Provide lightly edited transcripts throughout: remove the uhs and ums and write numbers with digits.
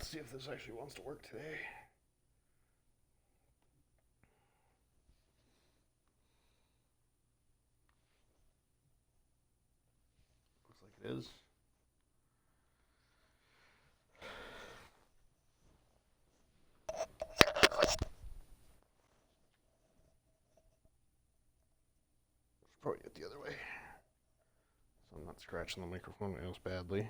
Let's see if this actually wants to work today. Looks like it is. Probably get the other way, so I'm not scratching the microphone nails badly.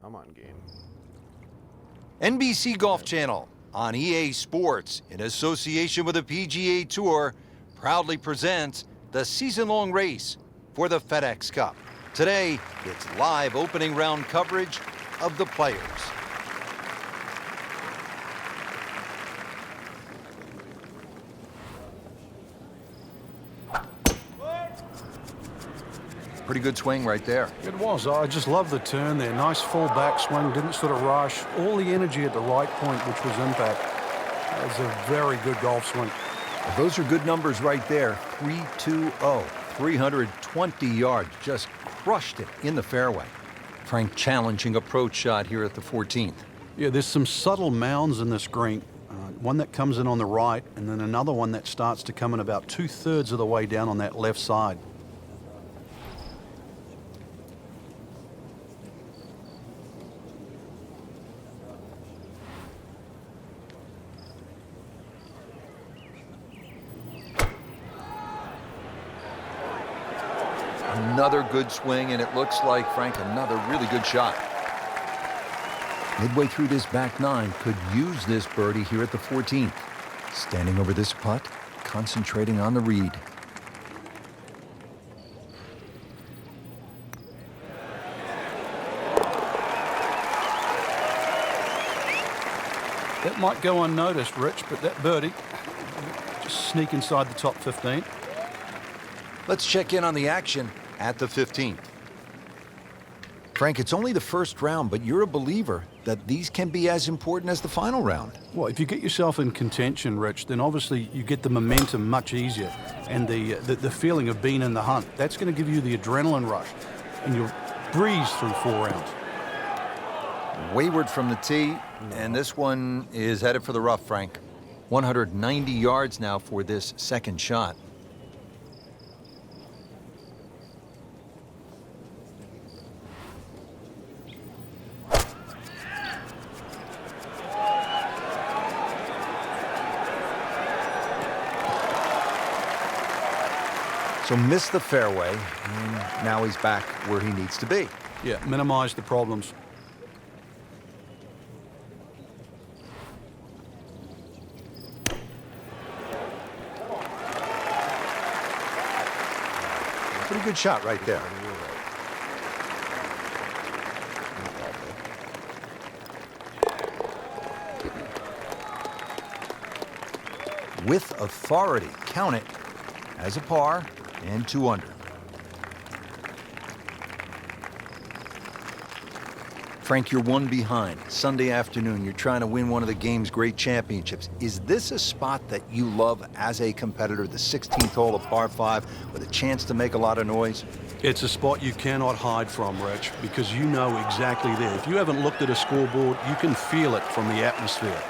Come on, game. NBC Golf Channel on EA Sports, in association with the PGA Tour, proudly presents the season-long race for the FedEx Cup. Today, it's live opening round coverage of the Players. Pretty good swing right there. It was. I just love the turn there. Nice full backswing, didn't sort of rush. All the energy at the right point, which was impact. That was a very good golf swing. Well, those are good numbers right there. 320, 320 yards. Just crushed it in the fairway. Frank, challenging approach shot here at the 14th. Yeah, there's some subtle mounds in this green. One that comes in on the right, and then another one that starts to come in about 2/3 of the way down on that left side. Another good swing, and it looks like, Frank, another really good shot. Midway through this back nine, could use this birdie here at the 14th. Standing over this putt, concentrating on the read. That might go unnoticed, Rich, but that birdie just sneak inside the top 15. Let's check in on the action at the 15th. Frank, it's only the first round, but you're a believer that these can be as important as the final round. Well, if you get yourself in contention, Rich, then obviously you get the momentum much easier and the feeling of being in the hunt. That's going to give you the adrenaline rush, and you'll breeze through 4 rounds. Wayward from the tee, and this one is headed for the rough, Frank. 190 yards now for this second shot. So missed the fairway, and now he's back where he needs to be. Yeah, minimize the problems. Pretty good shot right there. With authority, count it as a par and 2 under. Frank, you're 1 behind. Sunday afternoon, you're trying to win one of the game's great championships. Is this a spot that you love as a competitor, the 16th hole of par 5, with a chance to make a lot of noise? It's a spot you cannot hide from, Rich, because you know exactly there. If you haven't looked at a scoreboard, you can feel it from the atmosphere.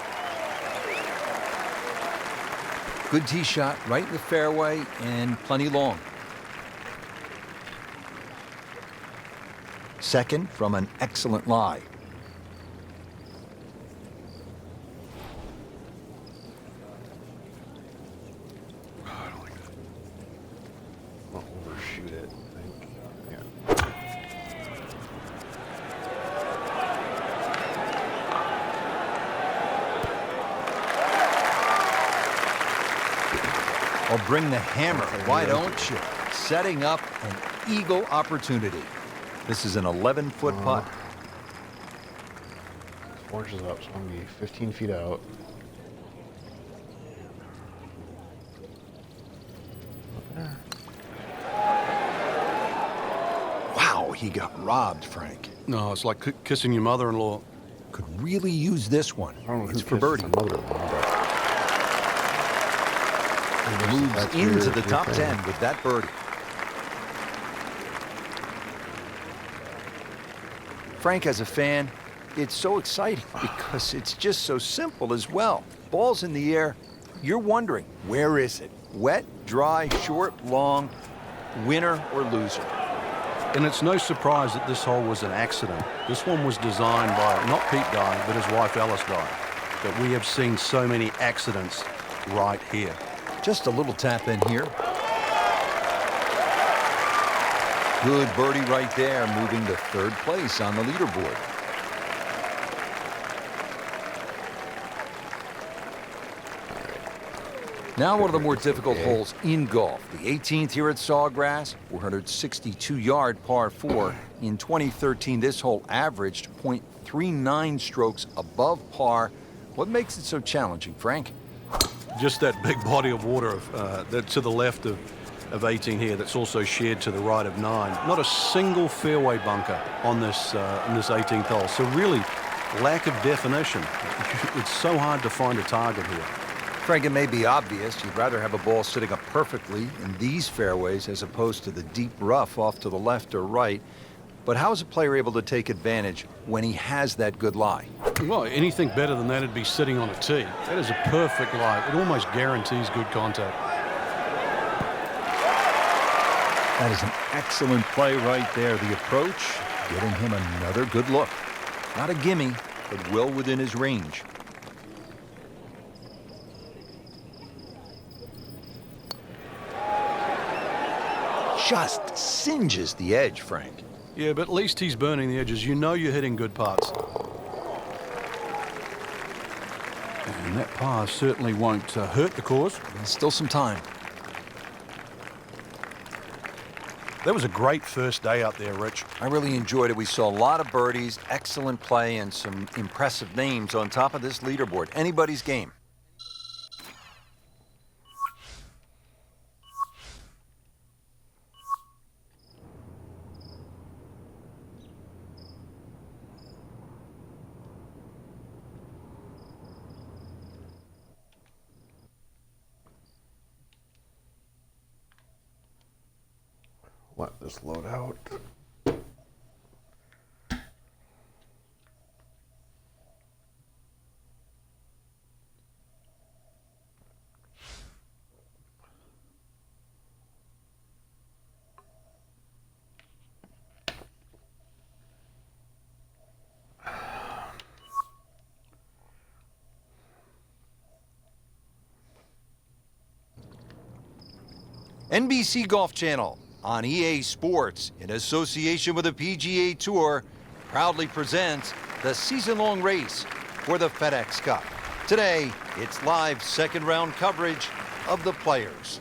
Good tee shot right in the fairway and plenty long. Second from an excellent lie. Oh, I don't like that. I'll overshoot it, I think. Yeah. I'll bring the hammer. Why don't you? Setting up an eagle opportunity. This is an 11-foot putt. Orange is up, so I'm going to be 15 feet out. Up there. he got robbed, Frank. No, it's like kissing your mother-in-law. Could really use this one. I don't know It's who for kisses birdie. their mother-in-law, but Moves that's into your- the your top thing. 10 with that birdie. Frank, as a fan, it's so exciting because it's just so simple as well. Ball's in the air, you're wondering, where is it? Wet, dry, short, long, winner or loser? And it's no surprise that this hole was an accident. This one was designed by, not Pete Dye, but his wife Alice Dye. But we have seen so many accidents right here. Just a little tap in here. Good birdie right there, moving to third place on the leaderboard. Now one of the more difficult holes in golf, the 18th here at Sawgrass, 462-yard par 4. In 2013, this hole averaged .39 strokes above par. What makes it so challenging, Frank? Just that big body of water to the left of 18 here that's also shared to the right of 9. Not a single fairway bunker on this 18th hole. So really, lack of definition. It's so hard to find a target here. Frank, it may be obvious you'd rather have a ball sitting up perfectly in these fairways as opposed to the deep rough off to the left or right. But how is a player able to take advantage when he has that good lie? Well, anything better than that would be sitting on a tee. That is a perfect lie. It almost guarantees good contact. That is an excellent play right there. The approach, getting him another good look. Not a gimme, but well within his range. Just singes the edge, Frank. Yeah, but at least he's burning the edges. You know you're hitting good putts. And that par certainly won't hurt the cause. There's still some time. That was a great first day out there, Rich. I really enjoyed it. We saw a lot of birdies, excellent play, and some impressive names on top of this leaderboard. Anybody's game. Let this load out. NBC Golf Channel on EA Sports, in association with the PGA Tour, proudly presents the season-long race for the FedEx Cup. Today, it's live second-round coverage of the Players.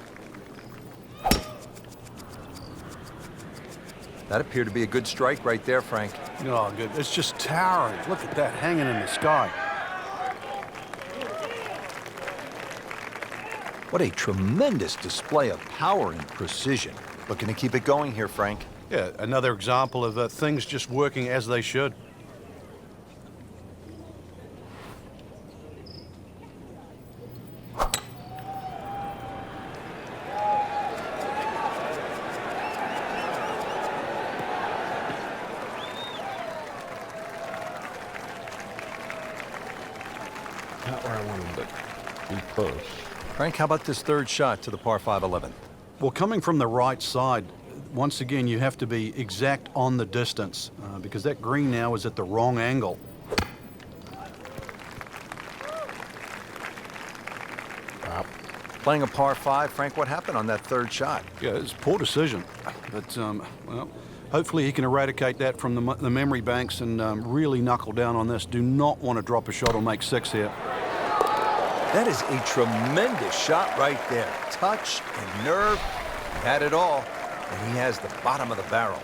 That appeared to be a good strike right there, Frank. Oh, good. It's just towering. Look at that hanging in the sky. What a tremendous display of power and precision. Looking to keep it going here, Frank. Yeah, another example of things just working as they should. Not where I want him, but be close. Frank, how about this third shot to the par 5 11? Well, coming from the right side, once again, you have to be exact on the distance because that green now is at the wrong angle. Stop. Playing a par 5, Frank, what happened on that third shot? Yeah, it's a poor decision, but well, hopefully he can eradicate that from the memory banks and really knuckle down on this. Do not want to drop a shot or make 6 here. That is a tremendous shot right there. Touch and nerve, he had it all, and he has the bottom of the barrel.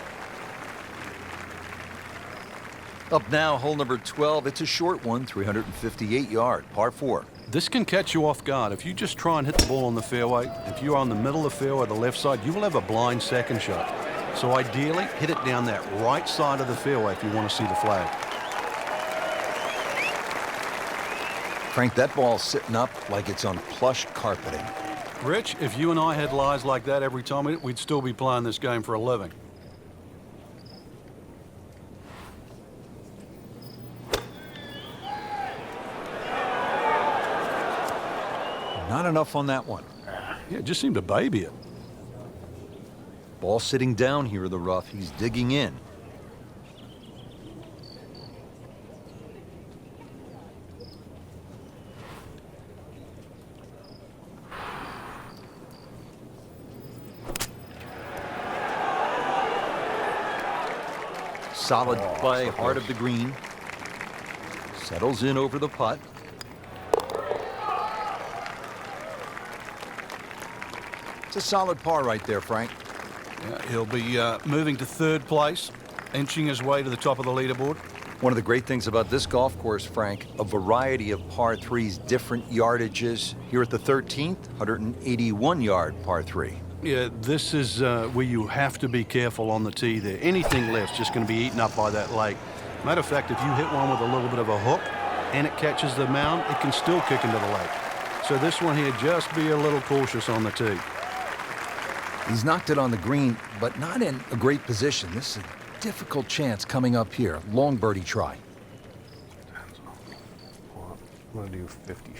Up now, hole number 12. It's a short one, 358-yard, par 4. This can catch you off guard. If you just try and hit the ball on the fairway, if you're on the middle of the fairway, the left side, you will have a blind second shot. So ideally, hit it down that right side of the fairway if you want to see the flag. Frank, that ball's sitting up like it's on plush carpeting. Rich, if you and I had lies like that every time, we'd still be playing this game for a living. Not enough on that one. Yeah, just seemed to baby it. Ball sitting down here in the rough. He's digging in. Solid play, so heart of the green. Settles in over the putt. It's a solid par right there, Frank. Yeah, he'll be moving to third place, inching his way to the top of the leaderboard. One of the great things about this golf course, Frank, a variety of par threes, different yardages. Here at the 13th, 181-yard par three. Yeah, this is where you have to be careful on the tee there. Anything left's just going to be eaten up by that lake. Matter of fact, if you hit one with a little bit of a hook and it catches the mound, it can still kick into the lake. So this one here, just be a little cautious on the tee. He's knocked it on the green, but not in a great position. This is a difficult chance coming up here. Long birdie try. I'm gonna do 50.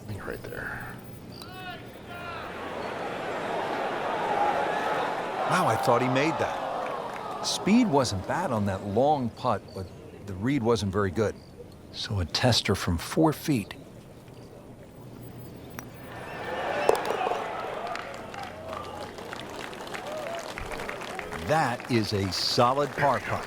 I think right there. Wow, I thought he made that. Speed wasn't bad on that long putt, but the read wasn't very good. So a tester from 4 feet. That is a solid par putt.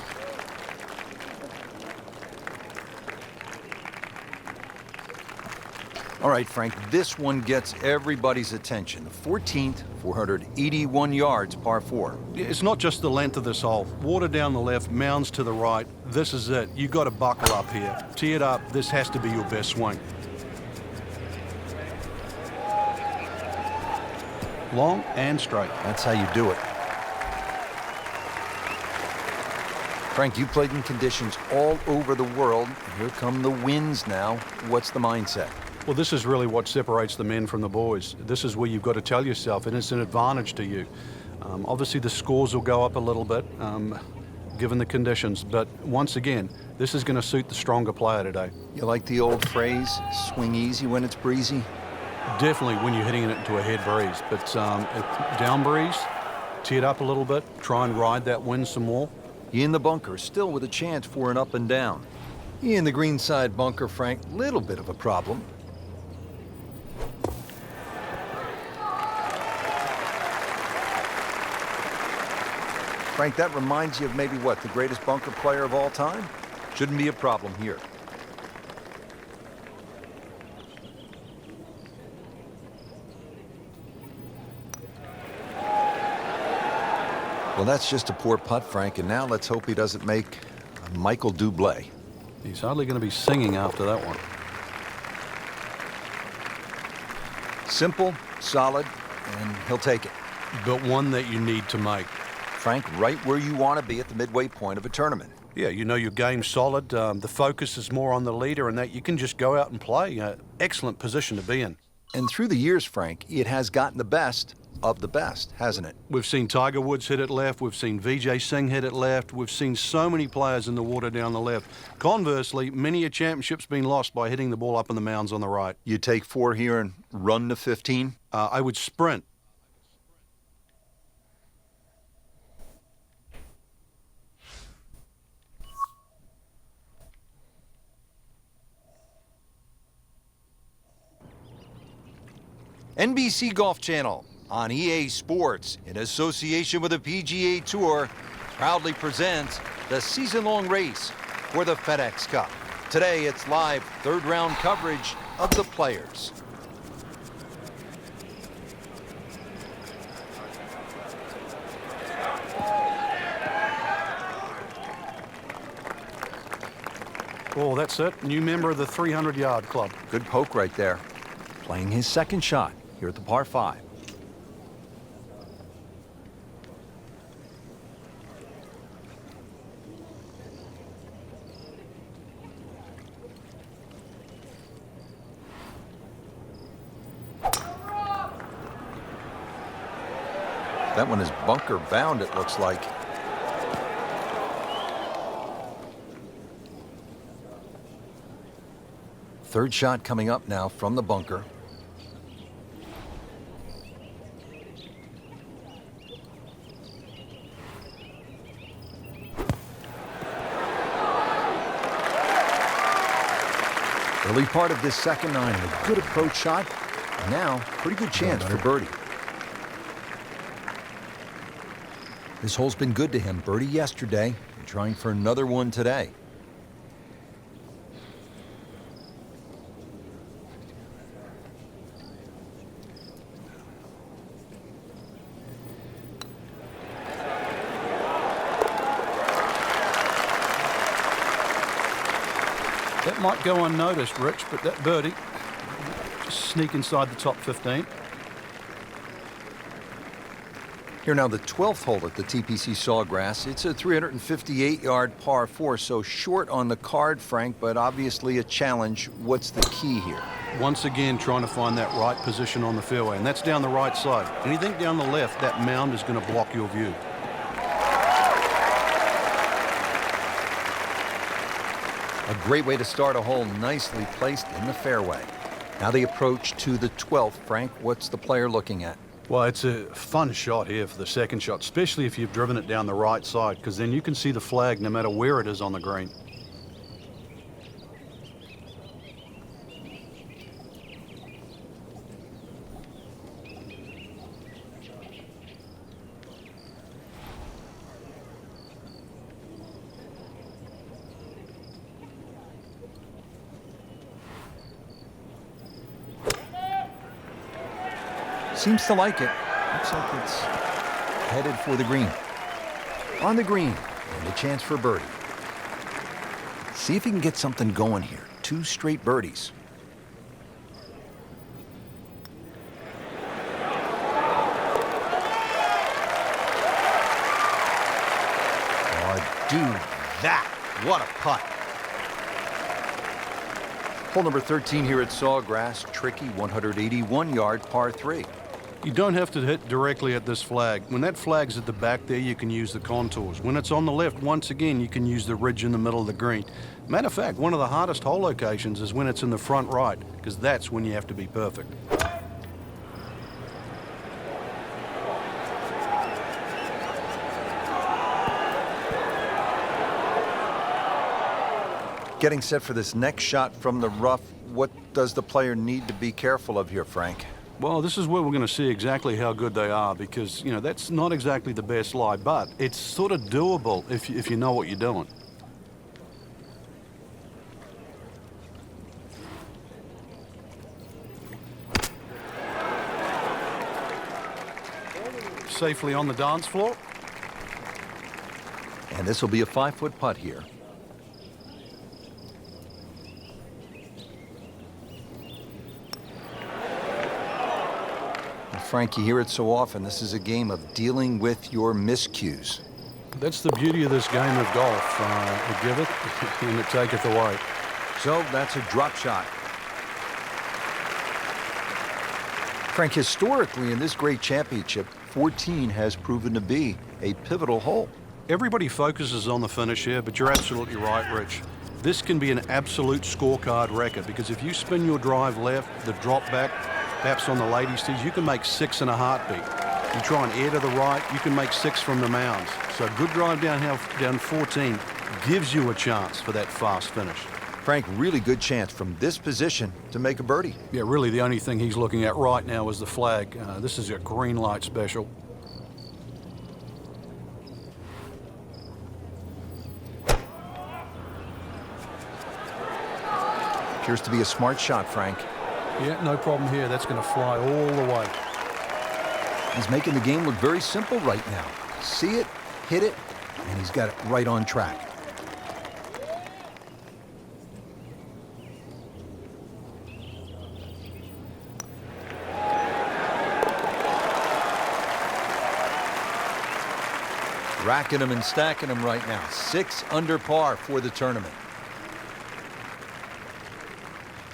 All right, Frank, this one gets everybody's attention. The 14th, 481 yards, par 4. It's not just the length of this hole. Water down the left, mounds to the right. This is it. You got to buckle up here. Tee it up. This has to be your best swing. Long and straight. That's how you do it. Frank, you played in conditions all over the world. Here come the winds now. What's the mindset? Well, this is really what separates the men from the boys. This is where you've got to tell yourself, and it's an advantage to you. Obviously, the scores will go up a little bit, given the conditions. But once again, this is going to suit the stronger player today. You like the old phrase, swing easy when it's breezy? Definitely when you're hitting it into a head breeze. But down breeze, tee it up a little bit, try and ride that wind some more. In the bunker, still with a chance for an up and down. In the green side bunker, Frank, little bit of a problem. Frank, that reminds you of maybe what, the greatest bunker player of all time? Shouldn't be a problem here. Well, that's just a poor putt, Frank, and now let's hope he doesn't make a Michael Bublé. He's hardly going to be singing after that one. Simple, solid, and he'll take it. But one that you need to make. Frank, right where you want to be at the midway point of a tournament. Yeah, you know your game's solid. The focus is more on the leader and that you can just go out and play. Excellent position to be in. And through the years, Frank, it has gotten the best of the best, hasn't it? We've seen Tiger Woods hit it left. We've seen Vijay Singh hit it left. We've seen so many players in the water down the left. Conversely, many a championship's been lost by hitting the ball up in the mounds on the right. You take 4 here and run to 15? I would sprint. NBC Golf Channel on EA Sports, in association with the PGA Tour, proudly presents the season-long race for the FedEx Cup. Today, it's live third-round coverage of the Players. Oh, that's it. New member of the 300-yard club. Good poke right there. playing his second shot here at the par 5. That one is bunker bound, it looks like. Third shot coming up now from the bunker. Early part of this second nine, a good approach shot. Now, pretty good chance for birdie. This hole's been good to him. Birdie yesterday, and trying for another one today. That might go unnoticed, Rich, but that birdie just sneak inside the top 15. Here now, the 12th hole at the TPC Sawgrass. It's a 358-yard par 4, so short on the card, Frank, but obviously a challenge. What's the key here? Once again, trying to find that right position on the fairway, and that's down the right side. Anything down the left, that mound is going to block your view. A great way to start a hole, nicely placed in the fairway. Now the approach to the 12th. Frank, what's the player looking at? Well, it's a fun shot here for the second shot, especially if you've driven it down the right side, because then you can see the flag no matter where it is on the green. Seems to like it. Looks like it's headed for the green. On the green, and a chance for birdie. See if he can get something going here. 2 straight birdies. Oh, dude, that. What a putt. Hole number 13 here at Sawgrass. Tricky 181-yard par 3. You don't have to hit directly at this flag. When that flag's at the back there, you can use the contours. When it's on the left, once again, you can use the ridge in the middle of the green. Matter of fact, one of the hardest hole locations is when it's in the front right, because that's when you have to be perfect. Getting set for this next shot from the rough. What does the player need to be careful of here, Frank? Well, this is where we're going to see exactly how good they are, because, you know, that's not exactly the best lie, but it's sort of doable if you know what you're doing. Safely on the dance floor. And this will be a 5-foot putt here. Frank, you hear it so often. This is a game of dealing with your miscues. That's the beauty of this game of golf. It giveth and it taketh away. So that's a drop shot. Frank, historically in this great championship, 14 has proven to be a pivotal hole. Everybody focuses on the finish here, but you're absolutely right, Rich. This can be an absolute scorecard record, because if you spin your drive left, the drop back, perhaps on the ladies' tees, you can make 6 in a heartbeat. You try and air to the right, you can make 6 from the mounds. So a good drive down 14 gives you a chance for that fast finish. Frank, really good chance from this position to make a birdie. Yeah, really the only thing he's looking at right now is the flag. This is a green light special. Appears to be a smart shot, Frank. Yeah, no problem here. That's going to fly all the way. He's making the game look very simple right now. See it, hit it, and he's got it right on track. Racking them and stacking them right now. 6 under par for the tournament.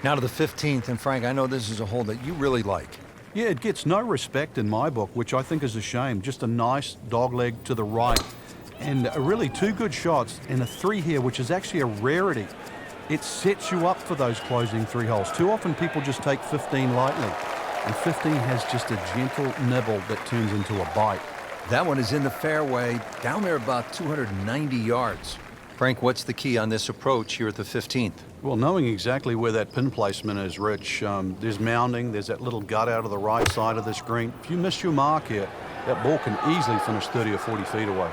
Now to the 15th, and Frank, I know this is a hole that you really like. Yeah, it gets no respect in my book, which I think is a shame. Just a nice dogleg to the right. And really 2 good shots and a 3 here, which is actually a rarity. It sets you up for those closing 3 holes. Too often people just take 15 lightly. And 15 has just a gentle nibble that turns into a bite. That one is in the fairway, down there about 290 yards. Frank, what's the key on this approach here at the 15th? Well, knowing exactly where that pin placement is, Rich, there's mounding, there's that little gut out of the right side of this green. If you miss your mark here, that ball can easily finish 30 or 40 feet away.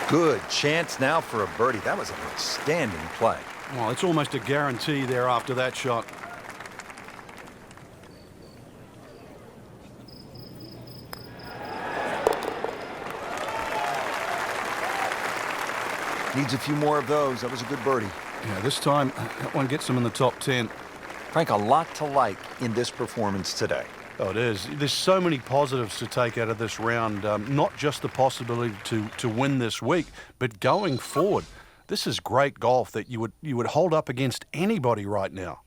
Good chance now for a birdie. That was an outstanding play. Well, it's almost a guarantee there after that shot. Needs a few more of those. That was a good birdie. Yeah, this time, that one gets him in the top 10. Frank, a lot to like in this performance today. Oh, it is. There's so many positives to take out of this round. Not just the possibility to win this week, but going forward. This is great golf that you would hold up against anybody right now.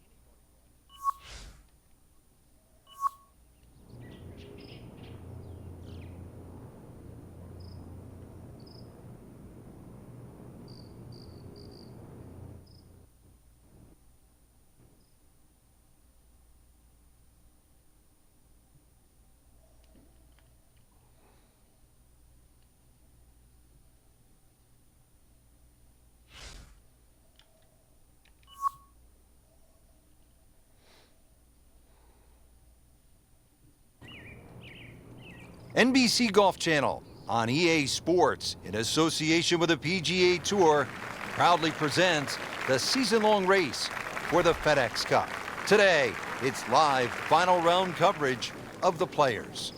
NBC Golf Channel on EA Sports, in association with the PGA Tour, proudly presents the season-long race for the FedEx Cup. Today, it's live final round coverage of the Players.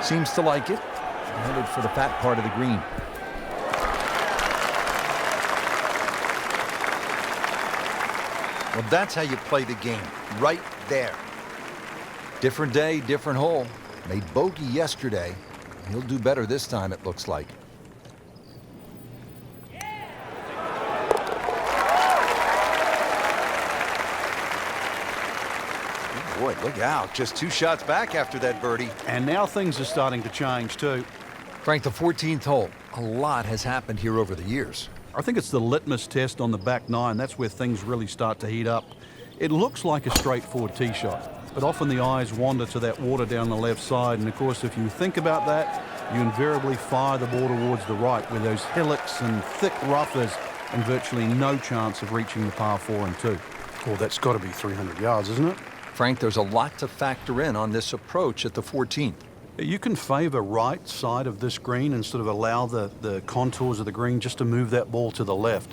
Seems to like it. Headed for the fat part of the green. Well, that's how you play the game, right there. Different day, different hole. Made bogey yesterday. He'll do better this time, it looks like. Oh boy, look out. Just 2 shots back after that birdie. And now things are starting to change too. Frank, the 14th hole. A lot has happened here over the years. I think it's the litmus test on the back 9. That's where things really start to heat up. It looks like a straightforward tee shot, but often the eyes wander to that water down the left side. And of course, if you think about that, you invariably fire the ball towards the right, where those hillocks and thick rough is, and virtually no chance of reaching the par 4 and 2. Well, that's got to be 300 yards, isn't it? Frank, there's a lot to factor in on this approach at the 14th. You can favor right side of this green and sort of allow the contours of the green just to move that ball to the left.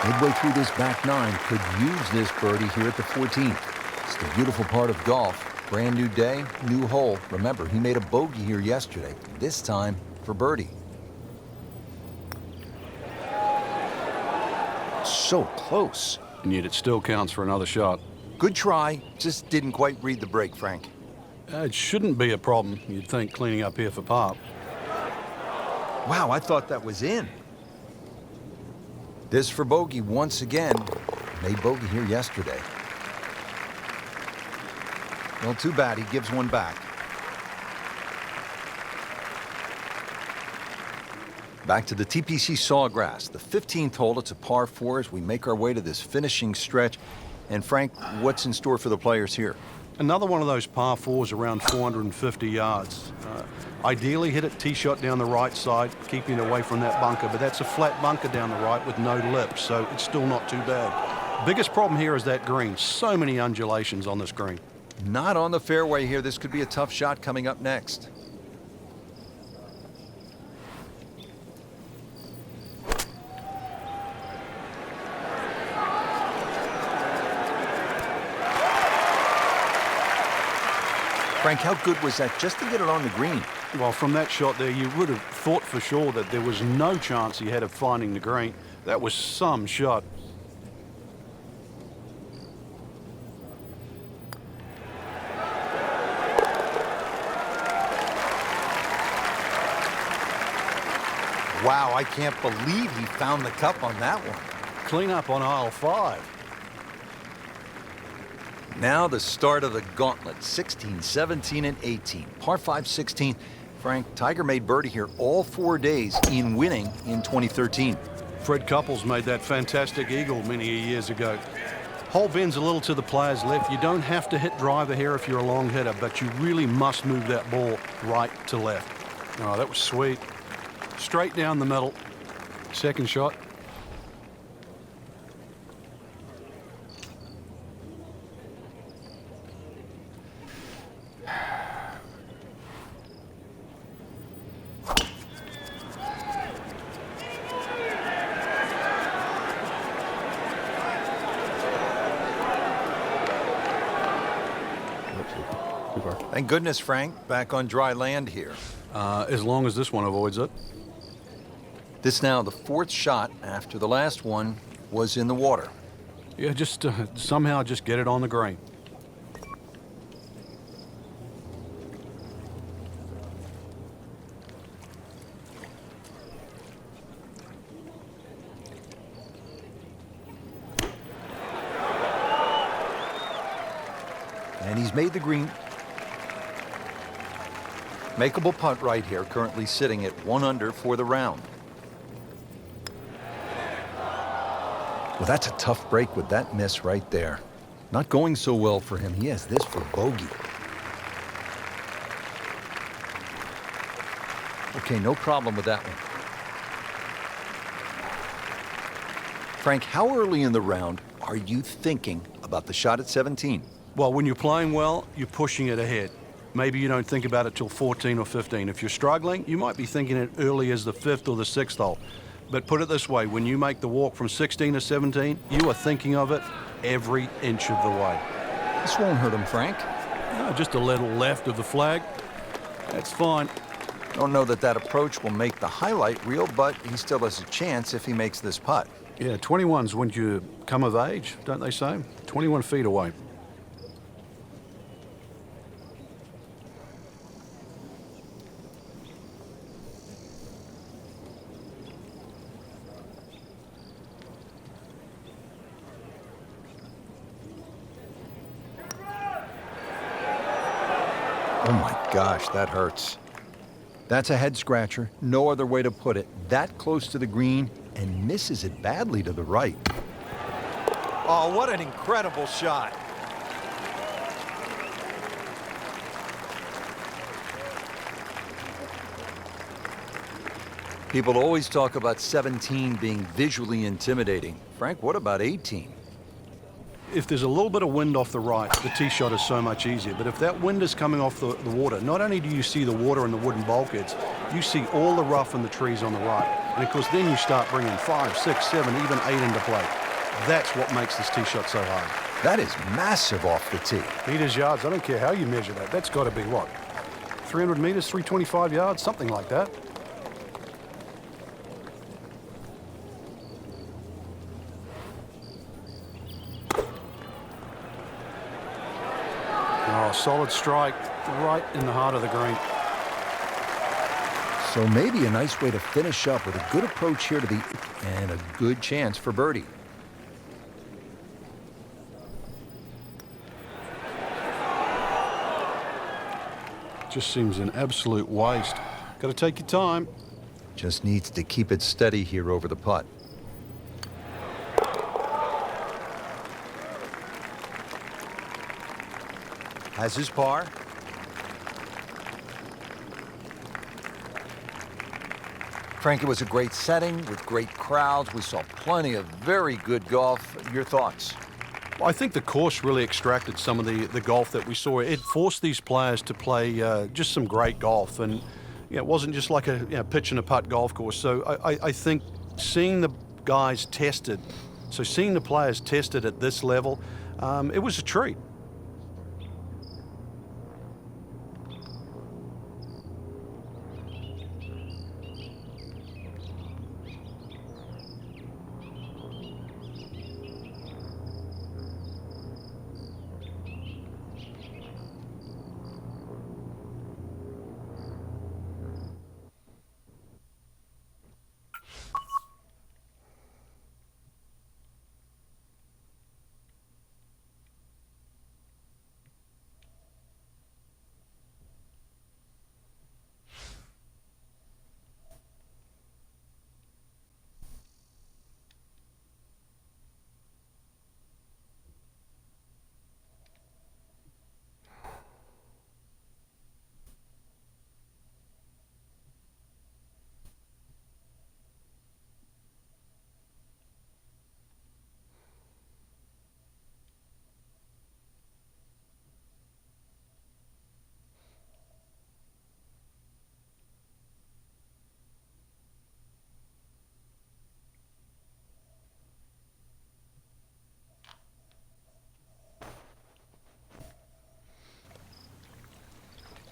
Midway through this back 9, could use this birdie here at the 14th. It's the beautiful part of golf. Brand new day, new hole. Remember, he made a bogey here yesterday, this time for birdie. So close. And yet it still counts for another shot. Good try, just didn't quite read the break, Frank. It shouldn't be a problem, you'd think, cleaning up here for par. Wow, I thought that was in. This for bogey once again. Made bogey here yesterday. Well, too bad, he gives one back. Back to the TPC Sawgrass, the 15th hole. It's a par 4 as we make our way to this finishing stretch. And Frank, what's in store for the Players here? Another one of those par 4s around 450 yards. Ideally hit it tee shot down the right side, keeping it away from that bunker, but that's a flat bunker down the right with no lip, so it's still not too bad. Biggest problem here is that green. So many undulations on this green. Not on the fairway here. This could be a tough shot coming up next. Frank, how good was that just to get it on the green? Well, from that shot there, you would have thought for sure that there was no chance he had of finding the green. That was some shot. Wow, I can't believe he found the cup on that one. Clean up on aisle 5. Now the start of the gauntlet, 16, 17, and 18. Par 5, 16. Frank, Tiger made birdie here all 4 days in winning in 2013. Fred Couples made that fantastic eagle many years ago. Hole bends a little to the player's left. You don't have to hit driver here if you're a long hitter, but you really must move that ball right to left. Oh, that was sweet. Straight down the middle. Second shot. Too far. Thank goodness, Frank, back on dry land here. As long as this one avoids it. This now the 4th shot after the last one was in the water. Yeah, just somehow just get it on the green. And he's made the green. Makeable putt right here, currently sitting at 1 under for the round. Well, that's a tough break with that miss right there. Not going so well for him. He has this for bogey. Okay, no problem with that one. Frank, how early in the round are you thinking about the shot at 17? Well, when you're playing well, you're pushing it ahead. Maybe you don't think about it till 14 or 15. If you're struggling, you might be thinking it early as the 5th or the 6th hole. But put it this way, when you make the walk from 16 to 17, you are thinking of it every inch of the way. This won't hurt him, Frank. Just a little left of the flag. That's fine. Don't know that that approach will make the highlight reel, but he still has a chance if he makes this putt. Yeah, 21's when you come of age, don't they say? 21 feet away. Oh my gosh, that hurts. That's a head scratcher, no other way to put it. That close to the green and misses it badly to the right. Oh, what an incredible shot. People always talk about 17 being visually intimidating. Frank, what about 18? If there's a little bit of wind off the right, the tee shot is so much easier. But if that wind is coming off the water, not only do you see the water and the wooden bulkheads, you see all the rough and the trees on the right. And of course, then you start bringing 5, 6, 7, even 8 into play. That's what makes this tee shot so hard. That is massive off the tee. Meters, yards, I don't care how you measure that. That's got to be what? 300 meters, 325 yards, something like that. Oh, solid strike right in the heart of the green. So maybe a nice way to finish up with a good approach here to the and a good chance for birdie. Just seems an absolute waste. Got to take your time. Just needs to keep it steady here over the putt. Has his par. Frank, it was a great setting with great crowds. We saw plenty of very good golf. Your thoughts? Well, I think the course really extracted some of the golf that we saw. It forced these players to play just some great golf. And it wasn't just like a pitch and a putt golf course. So I think seeing the guys tested, so seeing the players tested at this level, it was a treat.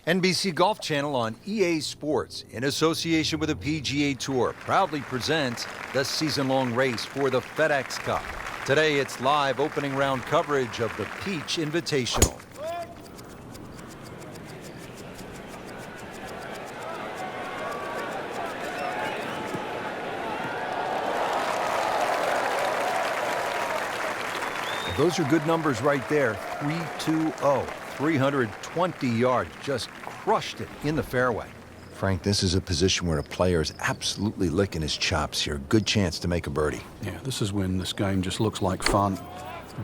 NBC Golf Channel on EA Sports, in association with the PGA Tour, proudly presents the season-long race for the FedEx Cup. Today, it's live opening round coverage of the Peach Invitational. Those are good numbers right there. 320, 320 yards, just crushed it in the fairway. Frank, this is a position where a player is absolutely licking his chops here. Good chance to make a birdie. Yeah, this is when this game just looks like fun.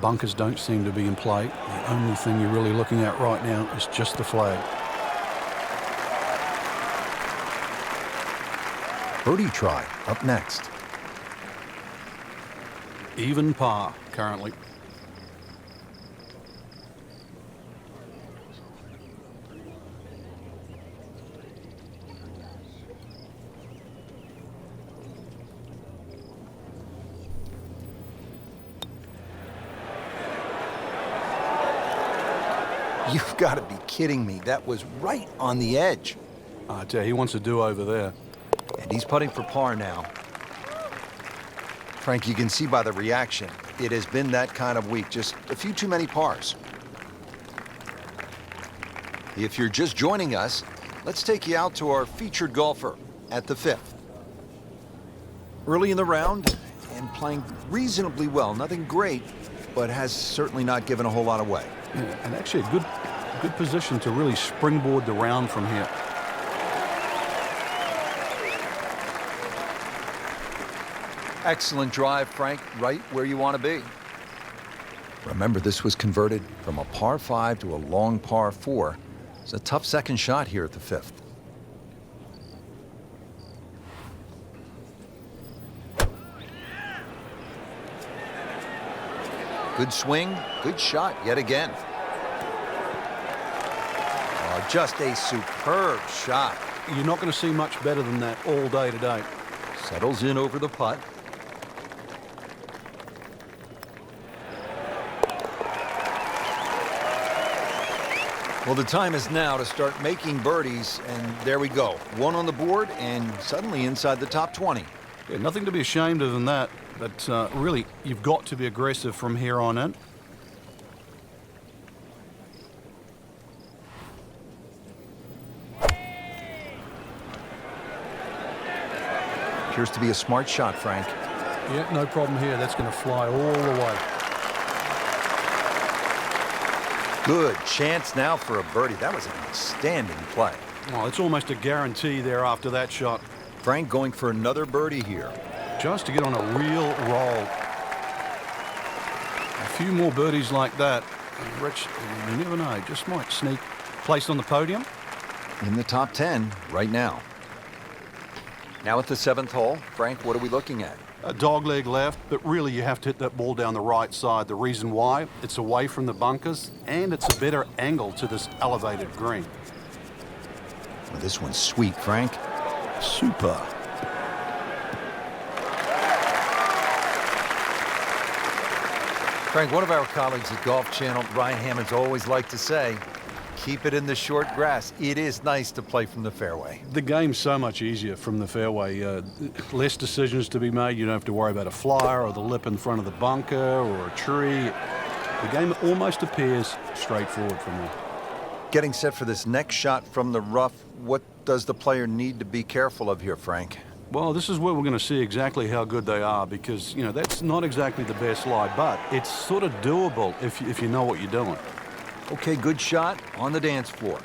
Bunkers don't seem to be in play. The only thing you're really looking at right now is just the flag. Birdie try up next. Even par currently. You've got to be kidding me. That was right on the edge. I tell you, he wants a do-over there. And he's putting for par now. Frank, you can see by the reaction, it has been that kind of week. Just a few too many pars. If you're just joining us, let's take you out to our featured golfer at the 5th. Early in the round and playing reasonably well. Nothing great, but has certainly not given a whole lot away. Yeah, and actually a good position to really springboard the round from here. Excellent drive, Frank, right where you want to be. Remember, this was converted from a par 5 to a long par 4. It's a tough second shot here at the 5th. Good swing, good shot yet again. Oh, just a superb shot. You're not going to see much better than that all day today. Settles in over the putt. Well, the time is now to start making birdies, and there we go. One on the board and suddenly inside the top 20. Yeah, nothing to be ashamed of in that, but really, you've got to be aggressive from here on in. Appears to be a smart shot, Frank. Yeah, no problem here. That's going to fly all the way. Good chance now for a birdie. That was an outstanding play. Oh, it's almost a guarantee there after that shot. Frank going for another birdie here. Just to get on a real roll. A few more birdies like that, and Rich, you never know, just might sneak placed on the podium. In the top 10 right now. Now at the 7th hole, Frank, what are we looking at? A dogleg left, but really you have to hit that ball down the right side. The reason why, it's away from the bunkers, and it's a better angle to this elevated green. Well, this one's sweet, Frank. Super. Frank, one of our colleagues at Golf Channel, Ryan Hammond's always liked to say, keep it in the short grass. It is nice to play from the fairway. The game's so much easier from the fairway. Less decisions to be made. You don't have to worry about a flyer or the lip in front of the bunker or a tree. The game almost appears straightforward from there. Getting set for this next shot from the rough, what does the player need to be careful of here, Frank? Well, this is where we're going to see exactly how good they are because, you know, that's not exactly the best lie, but it's sort of doable if you know what you're doing. Okay, good shot on the dance floor.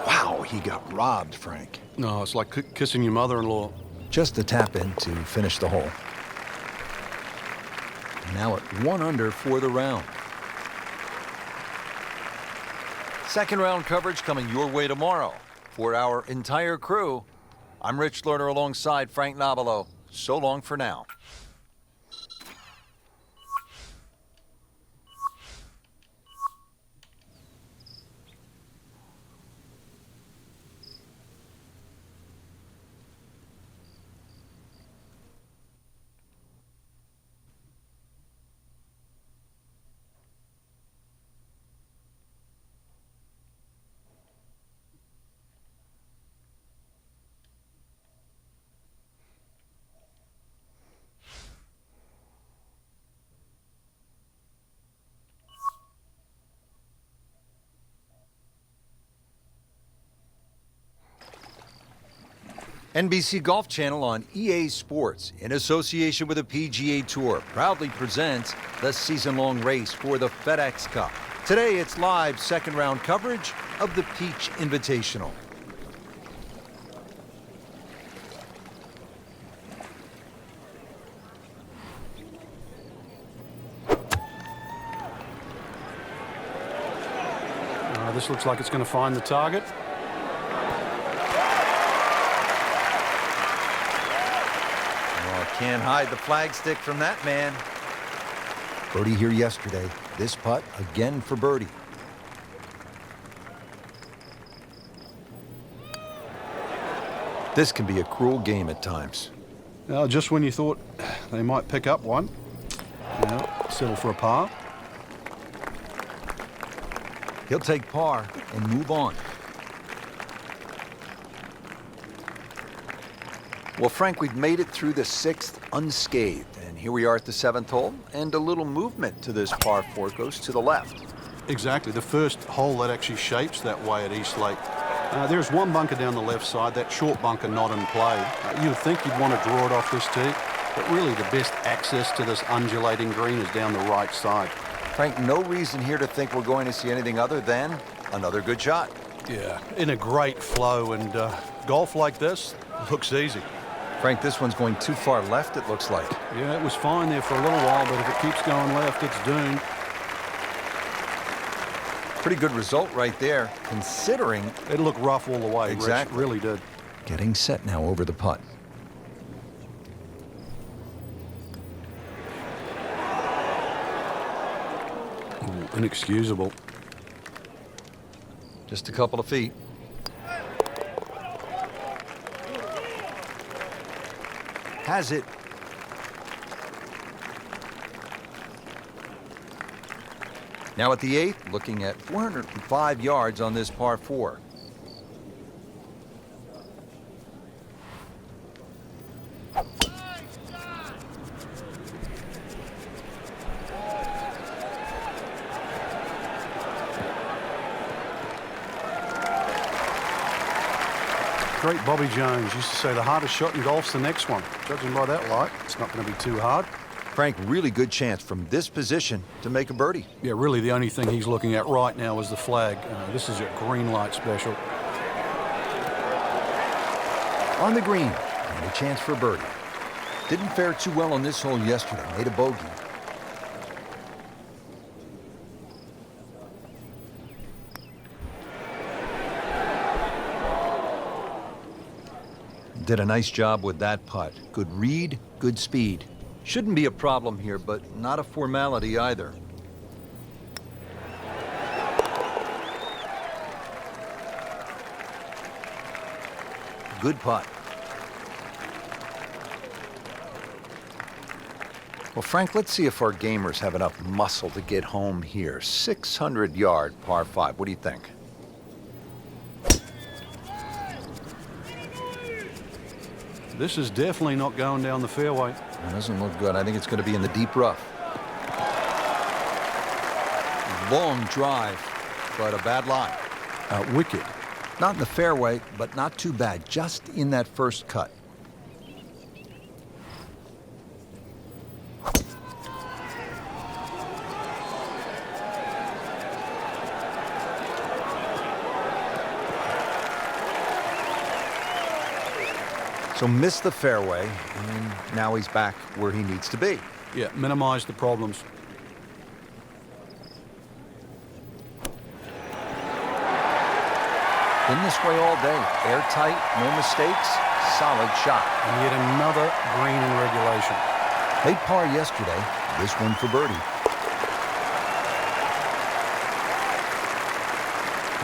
Wow, he got robbed, Frank. No, it's like kissing your mother-in-law. Just a tap in to finish the hole. Now at 1 under for the round. Second round coverage coming your way tomorrow. For our entire crew, I'm Rich Lerner alongside Frank Nobilo. So long for now. NBC Golf Channel on EA Sports, in association with the PGA Tour, proudly presents the season-long race for the FedEx Cup. Today, it's live second-round coverage of the Peach Invitational. This looks like it's going to find the target. Oh, can't hide the flagstick from that man. Birdie here yesterday. This putt again for birdie. This can be a cruel game at times. Just when you thought they might pick up one, settle for a par. He'll take par and move on. Well, Frank, we've made it through the 6th unscathed, and here we are at the 7th hole, and a little movement to this par 4 goes to the left. Exactly, the first hole that actually shapes that way at East Lake. There's one bunker down the left side, that short bunker not in play. You'd think you'd want to draw it off this tee, but really the best access to this undulating green is down the right side. Frank, no reason here to think we're going to see anything other than another good shot. Yeah, in a great flow, and golf like this looks easy. Frank, this one's going too far left, it looks like. Yeah, it was fine there for a little while, but if it keeps going left, it's doomed. Pretty good result right there, considering... It looked rough all the way, Exactly. Rich, really did. Getting set now over the putt. Ooh, inexcusable. Just a couple of feet. Has it. Now at the 8th, looking at 405 yards on this par 4. Great Bobby Jones used to say the hardest shot in golf's the next one. Judging by that light, it's not going to be too hard. Frank, really good chance from this position to make a birdie. Yeah, really the only thing he's looking at right now is the flag. This is a green light special. On the green, and a chance for a birdie. Didn't fare too well on this hole yesterday, made a bogey. Did a nice job with that putt. Good read, good speed. Shouldn't be a problem here, but not a formality either. Good putt. Well, Frank, let's see if our gamers have enough muscle to get home here. 600-yard par 5. What do you think? This is definitely not going down the fairway. It doesn't look good. I think it's going to be in the deep rough. Long drive, but a bad lie. Wicked. Not in the fairway, but not too bad. Just in that first cut. So missed the fairway, and now he's back where he needs to be. Yeah, minimize the problems. Been this way all day. Airtight, no mistakes, solid shot. And yet another green in regulation. Made par yesterday, this one for birdie.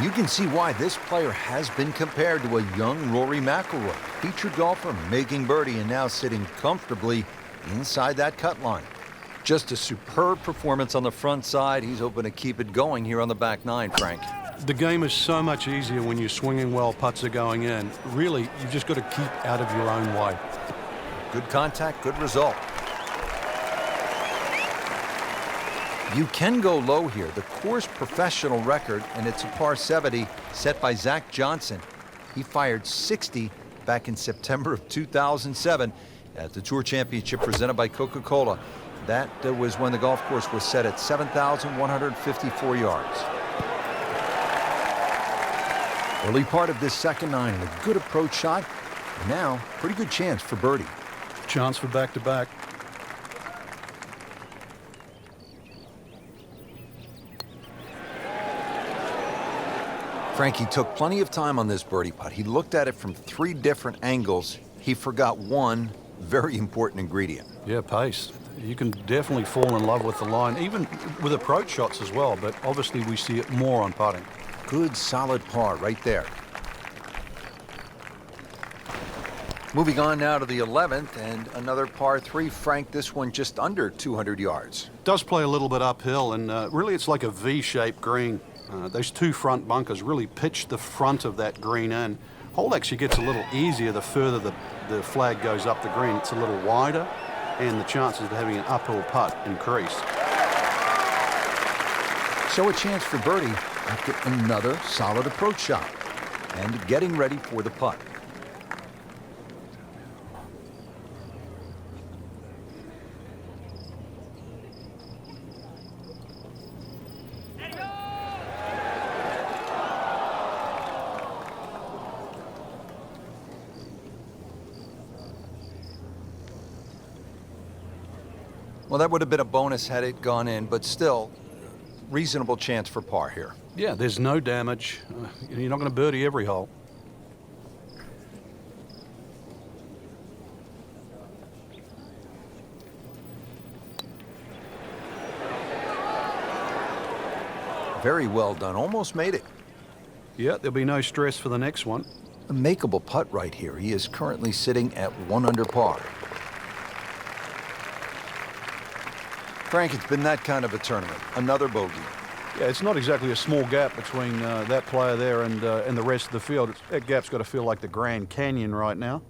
You can see why this player has been compared to a young Rory McIlroy, featured golfer making birdie and now sitting comfortably inside that cut line. Just a superb performance on the front side. He's hoping to keep it going here on the back nine, Frank. The game is so much easier when you're swinging well, putts are going in. Really, you've just got to keep out of your own way. Good contact, good result. You can go low here. The course professional record, and it's a par 70 set by Zach Johnson. He fired 60 back in September of 2007 at the Tour Championship presented by Coca-Cola. That was when the golf course was set at 7,154 yards. Early part of this second nine, and a good approach shot. And now, pretty good chance for birdie. Chance for back-to-back. Frankie took plenty of time on this birdie putt. He looked at it from 3 different angles. He forgot one very important ingredient. Yeah, pace. You can definitely fall in love with the line, even with approach shots as well, but obviously we see it more on putting. Good, solid par right there. Moving on now to the 11th, and another par 3. Frank, this one just under 200 yards. Does play a little bit uphill, and really it's like a V-shaped green. Those 2 front bunkers really pitch the front of that green in. Hole actually gets a little easier the further the flag goes up the green. It's a little wider, and the chances of having an uphill putt increase. So a chance for birdie after another solid approach shot, and getting ready for the putt. Well, that would have been a bonus had it gone in, but still, reasonable chance for par here. Yeah, there's no damage. You're not going to birdie every hole. Very well done. Almost made it. Yeah, there'll be no stress for the next one. A makeable putt right here. He is currently sitting at 1 under par. Frank, it's been that kind of a tournament. Another bogey. Yeah, it's not exactly a small gap between that player there and the rest of the field. That gap's got to feel like the Grand Canyon right now.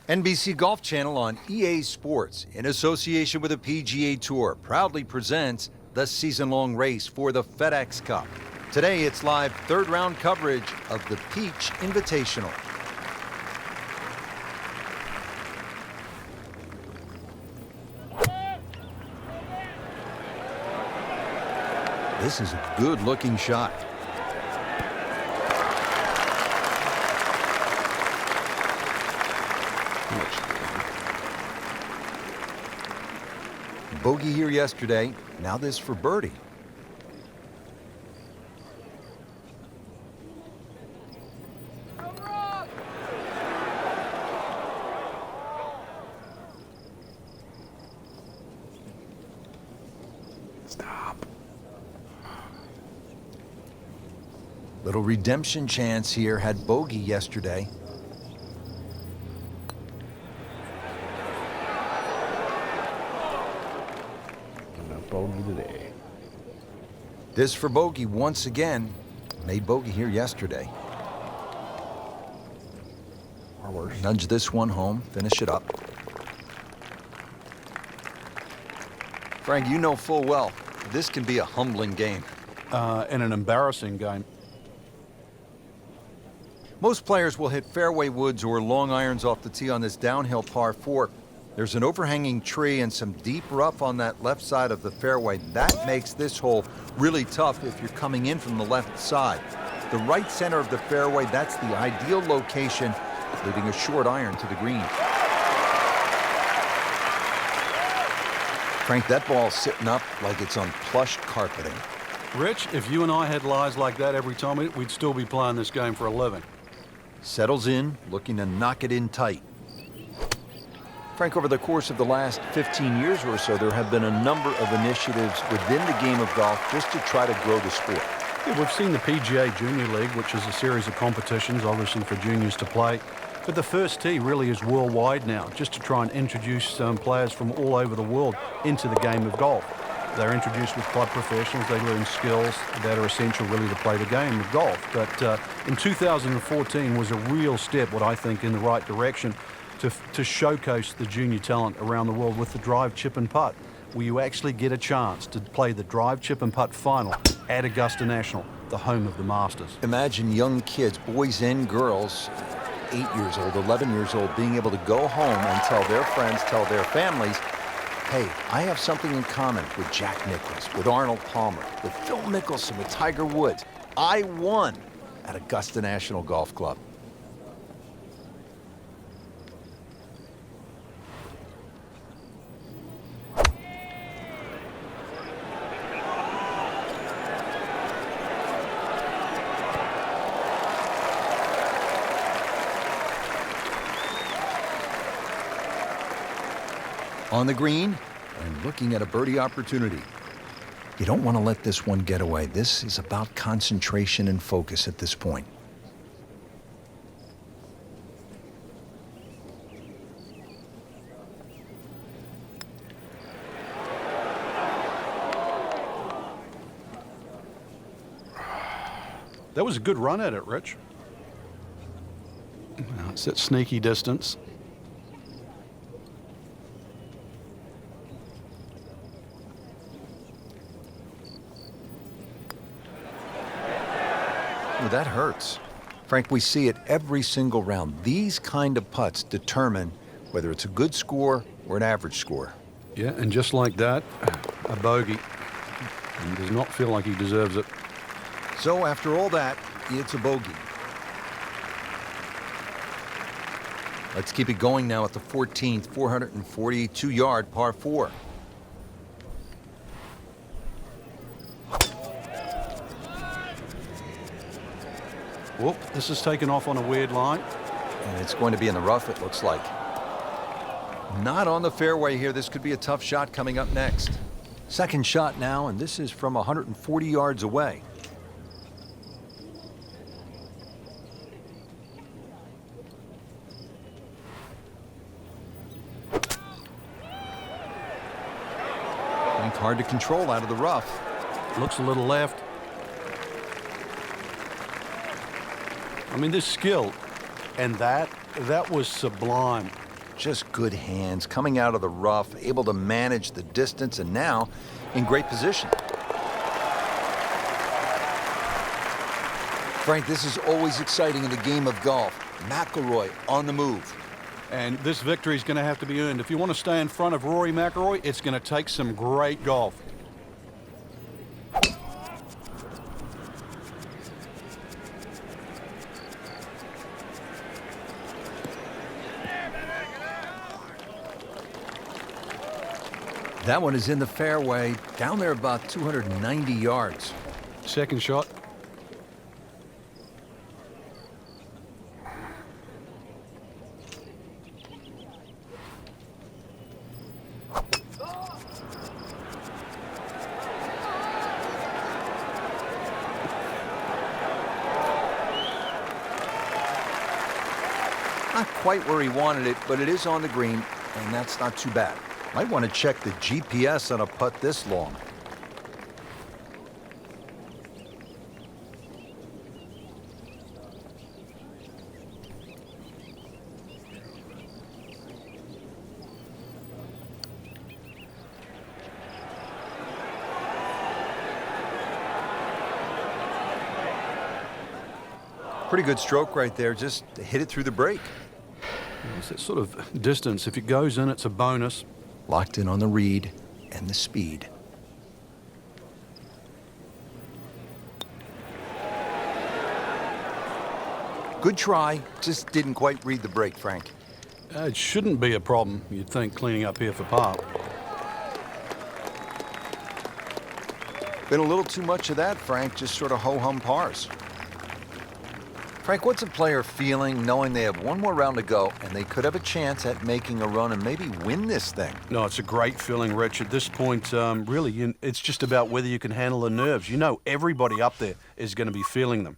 NBC Golf Channel on EA Sports, in association with the PGA Tour, proudly presents the season-long race for the FedEx Cup. Today, it's live third-round coverage of the Peach Invitational. This is a good-looking shot. Bogey here yesterday. Now this for birdie. Stop. Little redemption chance here. Had bogey yesterday. Bogey today. This for bogey once again. Made bogey here yesterday. Or worse. Nudge this one home. Finish it up. Frank, you know full well this can be a humbling game. And an embarrassing game. Most players will hit fairway woods or long irons off the tee on this downhill par 4. There's an overhanging tree and some deep rough on that left side of the fairway. That makes this hole really tough if you're coming in from the left side. The right center of the fairway, that's the ideal location, leaving a short iron to the green. Frank, that ball's sitting up like it's on plush carpeting. Rich, if you and I had lies like that every time, we'd still be playing this game for a living. Settles in, looking to knock it in tight. Frank, over the course of the last 15 years or so, there have been a number of initiatives within the game of golf just to try to grow the sport. Yeah, we've seen the PGA Junior League, which is a series of competitions, obviously for juniors to play. But the first tee really is worldwide now, just to try and introduce players from all over the world into the game of golf. They're introduced with club professionals. They learn skills that are essential really to play the game of golf. But in 2014 was a real step, what I think, in the right direction to showcase the junior talent around the world with the drive, chip and putt, where you actually get a chance to play the drive, chip and putt final at Augusta National, the home of the Masters. Imagine young kids, boys and girls, 8 years old, 11 years old, being able to go home and tell their friends, tell their families, hey, I have something in common with Jack Nicklaus, with Arnold Palmer, with Phil Mickelson, with Tiger Woods. I won at Augusta National Golf Club. On the green and looking at a birdie opportunity. You don't want to let this one get away. This is about concentration and focus at this point. That was a good run at it, Rich. Now it's at sneaky distance. Ooh, that hurts. Frank, we see it every single round. These kind of putts determine whether it's a good score or an average score. Yeah, and just like that, a bogey. He does not feel like he deserves it. So after all that, it's a bogey. Let's keep it going now at the 14th, 442-yard par 4. Whoop, this is taken off on a weird line. And it's going to be in the rough, it looks like. Not on the fairway here. This could be a tough shot coming up next. Second shot now, and this is from 140 yards away. Think hard to control out of the rough. Looks a little left. I mean, this skill, and that was sublime. Just good hands, coming out of the rough, able to manage the distance, and now in great position. Frank, this is always exciting in the game of golf. McIlroy on the move. And this victory is going to have to be earned. If you want to stay in front of Rory McIlroy, it's going to take some great golf. That one is in the fairway, down there about 290 yards. Second shot. Not quite where he wanted it, but it is on the green, and that's not too bad. Might want to check the GPS on a putt this long. Pretty good stroke right there, just hit it through the break. It's that sort of distance. If it goes in, it's a bonus. Locked in on the read and the speed. Good try, just didn't quite read the break, Frank. It shouldn't be a problem, you'd think, cleaning up here for par. Been a little too much of that, Frank, just sort of ho-hum pars. Frank, what's a player feeling knowing they have one more round to go and they could have a chance at making a run and maybe win this thing? No, it's a great feeling, Rich. At this point, really, it's just about whether you can handle the nerves. You know everybody up there is going to be feeling them.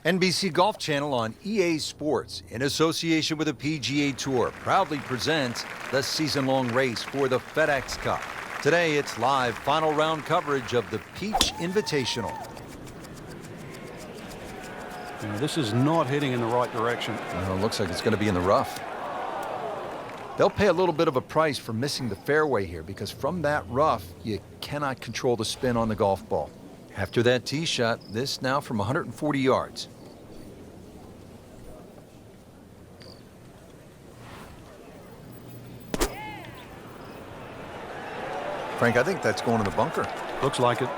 NBC Golf Channel on EA Sports, in association with the PGA Tour, proudly presents the season-long race for the FedEx Cup. Today, it's live final round coverage of the Peach Invitational. This is not heading in the right direction. Well, it looks like it's going to be in the rough. They'll pay a little bit of a price for missing the fairway here because from that rough, you cannot control the spin on the golf ball. After that tee shot, this now from 140 yards. Frank, I think that's going in the bunker. Looks like it.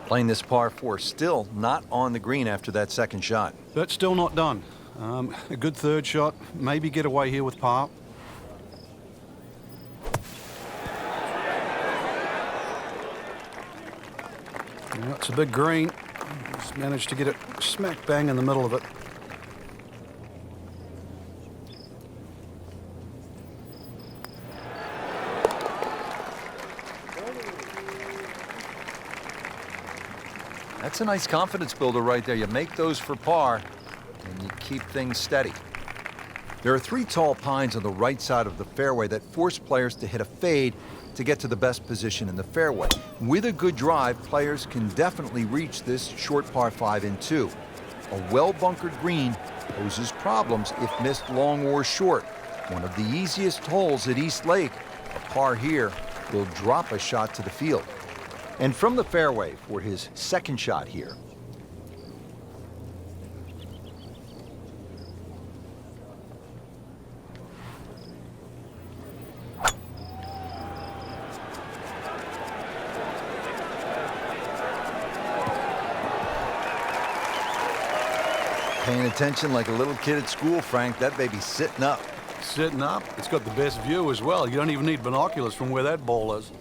Playing this par 4, still not on the green after that second shot. But still not done. A good third shot. Maybe get away here with par. It's a big green. Just managed to get it smack bang in the middle of it. That's a nice confidence builder right there. You make those for par, and you keep things steady. There are 3 tall pines on the right side of the fairway that force players to hit a fade to get to the best position in the fairway. With a good drive, players can definitely reach this short par 5 in 2. A well-bunkered green poses problems if missed long or short. One of the easiest holes at East Lake, a par here, will drop a shot to the field. And from the fairway for his second shot here. Paying attention like a little kid at school, Frank. That baby's sitting up. Sitting up. It's got the best view as well. You don't even need binoculars from where that ball is.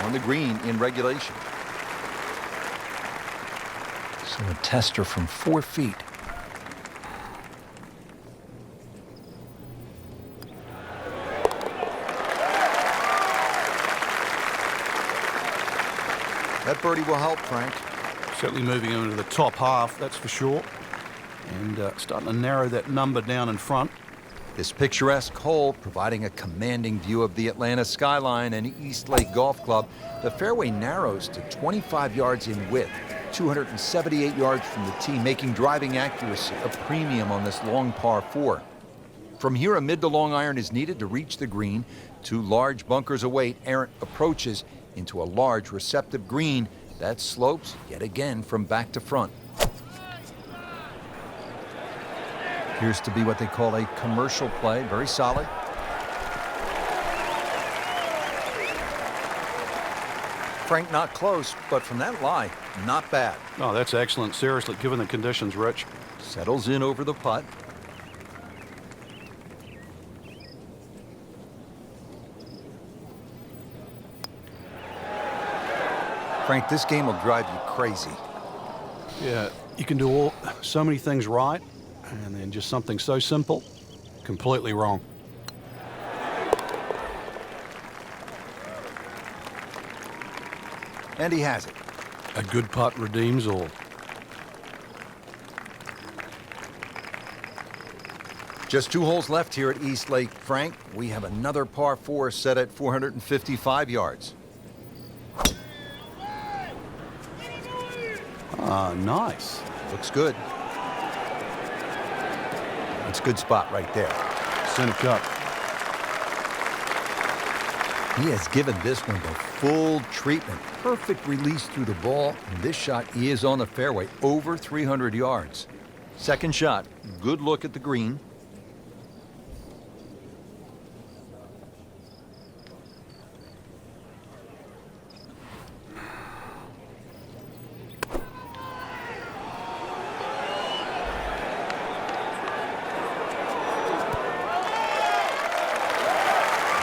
On the green in regulation. So a tester from 4 feet. That birdie will help, Frank. Certainly moving into the top half, that's for sure. And starting to narrow that number down in front. This picturesque hole providing a commanding view of the Atlanta skyline and East Lake Golf Club. The fairway narrows to 25 yards in width, 278 yards from the tee, making driving accuracy a premium on this long par 4. From here, a mid to long iron is needed to reach the green. 2 large bunkers await errant approaches into a large receptive green that slopes yet again from back to front. Appears to be what they call a commercial play. Very solid. Frank, not close, but from that lie, not bad. Oh, that's excellent. Seriously, given the conditions, Rich. Settles in over the putt. Frank, this game will drive you crazy. Yeah, you can do so many things right, and then just something so simple, completely wrong. And he has it. A good putt redeems all. Just 2 holes left here at East Lake. Frank, we have another par 4 set at 455 yards. Ah, nice. Looks good. It's a good spot right there. Center cut. He has given this one the full treatment. Perfect release through the ball. And this shot is on the fairway, over 300 yards. Second shot, good look at the green.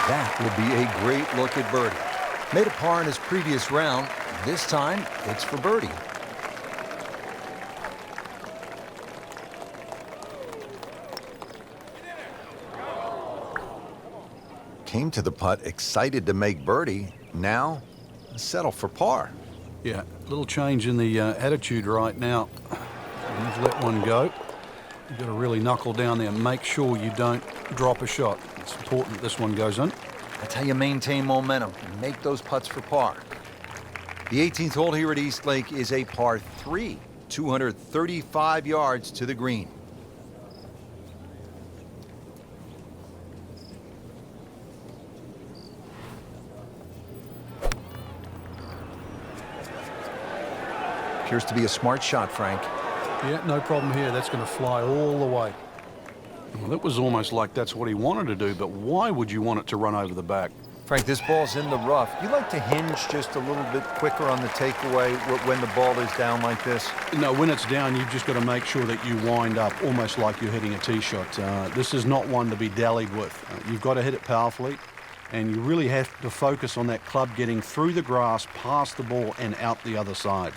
That will be a great look at birdie. Made a par in his previous round. This time, it's for birdie. Came to the putt excited to make birdie. Now, settle for par. Yeah, little change in the attitude right now. You've let one go. You've got to really knuckle down there and make sure you don't drop a shot. It's important this one goes in. That's how you maintain momentum and make those putts for par. The 18th hole here at East Lake is a par 3, 235 yards to the green. Appears to be a smart shot, Frank. Yeah, no problem here. That's going to fly all the way. Well, it was almost like that's what he wanted to do, but why would you want it to run over the back? Frank, this ball's in the rough. You like to hinge just a little bit quicker on the takeaway when the ball is down like this? No, when it's down, you've just got to make sure that you wind up almost like you're hitting a tee shot. This is not one to be dallied with. You've got to hit it powerfully, and you really have to focus on that club getting through the grass, past the ball, and out the other side.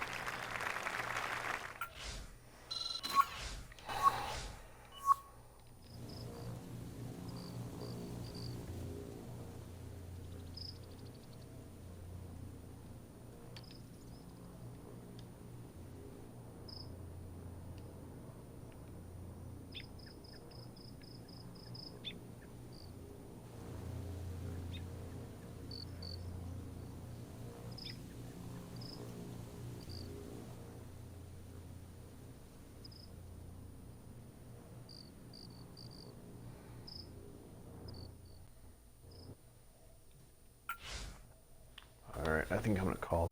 All right, I think I'm gonna call